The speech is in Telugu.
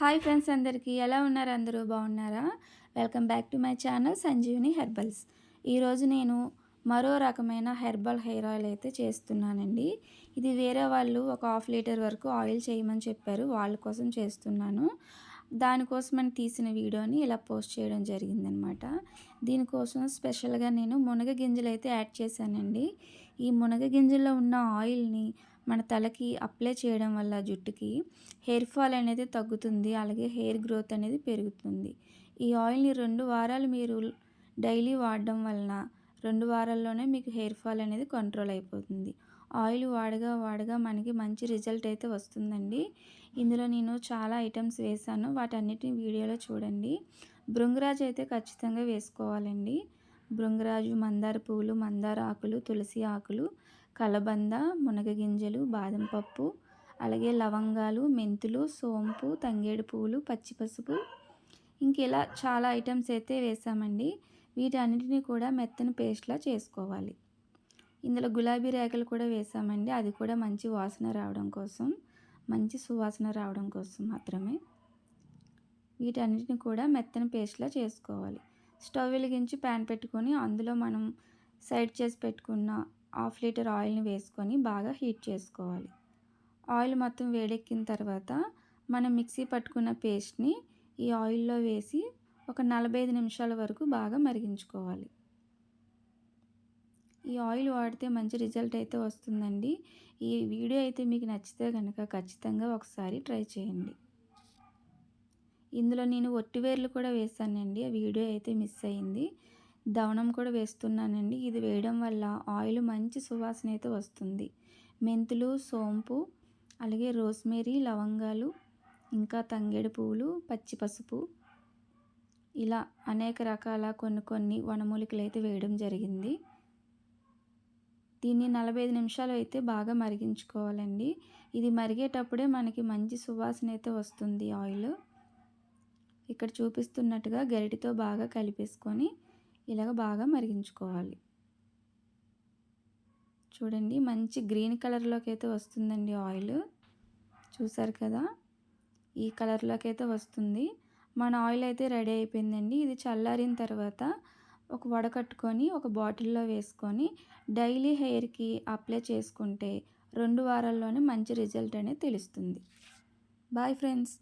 హాయ్ ఫ్రెండ్స్ అందరికీ ఎలా ఉన్నారు? అందరూ బాగున్నారా? Welcome back to my channel Sanjeevini herbals. ఈరోజు నేను మరో రకమైన హెర్బల్ హెయిర్ ఆయిల్ అయితే చేస్తున్నానండి. ఇది వేరే వాళ్ళు ఒక హాఫ్ లీటర్ వరకు ఆయిల్ చేయమని చెప్పారు. వాళ్ళ కోసం చేస్తున్నాను. దానికోసమని తీసిన వీడియోని ఇలా పోస్ట్ చేయడం జరిగిందనమాట. దీనికోసం స్పెషల్గా నేను మునగ గింజలు అయితే యాడ్ చేశానండి. ఈ మునగ గింజల్లో ఉన్న ఆయిల్ని మన తలకి అప్లై చేయడం వల్ల జుట్టుకి హెయిర్ ఫాల్ అనేది తగ్గుతుంది. అలాగే హెయిర్ గ్రోత్ అనేది పెరుగుతుంది. ఈ ఆయిల్ని 2 వారాలు మీరు డైలీ వాడడం వలన 2 వారాల్లోనే మీకు హెయిర్ ఫాల్ అనేది కంట్రోల్ అయిపోతుంది. ఆయిల్ వాడగా వాడగా మనకి మంచి రిజల్ట్ అయితే వస్తుందండి. ఇందులో నేను చాలా ఐటమ్స్ వేశాను. వాటన్నిటిని వీడియోలో చూడండి. భృంగరాజు అయితే ఖచ్చితంగా వేసుకోవాలండి. భృంగరాజు, మందార పువ్వులు, మందార ఆకులు, తులసి ఆకులు, కలబంద, మునగ గింజలు, బాదం పప్పు, అలాగే లవంగాలు, మెంతులు, సోంపు, తంగేడు పువ్వులు, పచ్చి పసుపు, ఇలా చాలా ఐటమ్స్ అయితే వేసామండి. వీటన్నిటిని కూడా మెత్తని పేస్ట్లా చేసుకోవాలి. ఇందులో గులాబీ రేఖలు కూడా వేసామండి. అది కూడా మంచి వాసన రావడం కోసం, మంచి సువాసన రావడం కోసం మాత్రమే. వీటన్నిటిని కూడా మెత్తని పేస్ట్లా చేసుకోవాలి. స్టవ్ వెలిగించి ప్యాన్ పెట్టుకొని అందులో మనం సైడ్ చేసి పెట్టుకున్న హాఫ్ లీటర్ ఆయిల్ని వేసుకొని బాగా హీట్ చేసుకోవాలి. ఆయిల్ మొత్తం వేడెక్కిన తర్వాత మనం మిక్సీ పట్టుకున్న పేస్ట్ని ఈ ఆయిల్లో వేసి ఒక 45 నిమిషాల వరకు బాగా మరిగించుకోవాలి. ఈ ఆయిల్ వాడితే మంచి రిజల్ట్ అయితే వస్తుందండి. ఈ వీడియో అయితే మీకు నచ్చితే కనుక ఖచ్చితంగా ఒకసారి ట్రై చేయండి. ఇందులో నేను ఒట్టివేర్లు కూడా వేసానండి. ఆ వీడియో అయితే మిస్ అయింది. దవనం కూడా వేస్తున్నానండి. ఇది వేయడం వల్ల ఆయిల్ మంచి సువాసన అయితే వస్తుంది. మెంతులు, సోంపు, అలాగే రోస్మేరీ, లవంగాలు, ఇంకా తంగేడు పువ్వులు, పచ్చి పసుపు, ఇలా అనేక రకాల కొన్ని వనమూలికలు అయితే వేయడం జరిగింది. దీన్ని 45 నిమిషాలు అయితే బాగా మరిగించుకోవాలండి. ఇది మరిగేటప్పుడే మనకి మంచి సువాసన అయితే వస్తుంది ఆయిల్. ఇక్కడ చూపిస్తున్నట్టుగా గరిటెతో బాగా కలిపేసుకొని ఇలాగ బాగా మరిగించుకోవాలి. చూడండి మంచి గ్రీన్ కలర్లోకి అయితే వస్తుందండి ఆయిల్. చూసారు కదా, ఈ కలర్లోకి అయితే వస్తుంది. మన ఆయిల్ అయితే రెడీ అయిపోయిందండి. ఇది చల్లారిన తర్వాత ఒక వడకట్టుకొని ఒక బాటిల్లో వేసుకొని డైలీ హెయిర్కి అప్లై చేసుకుంటే 2 వారాల్లోనే మంచి రిజల్ట్ అనేది తెలుస్తుంది. Bye friends.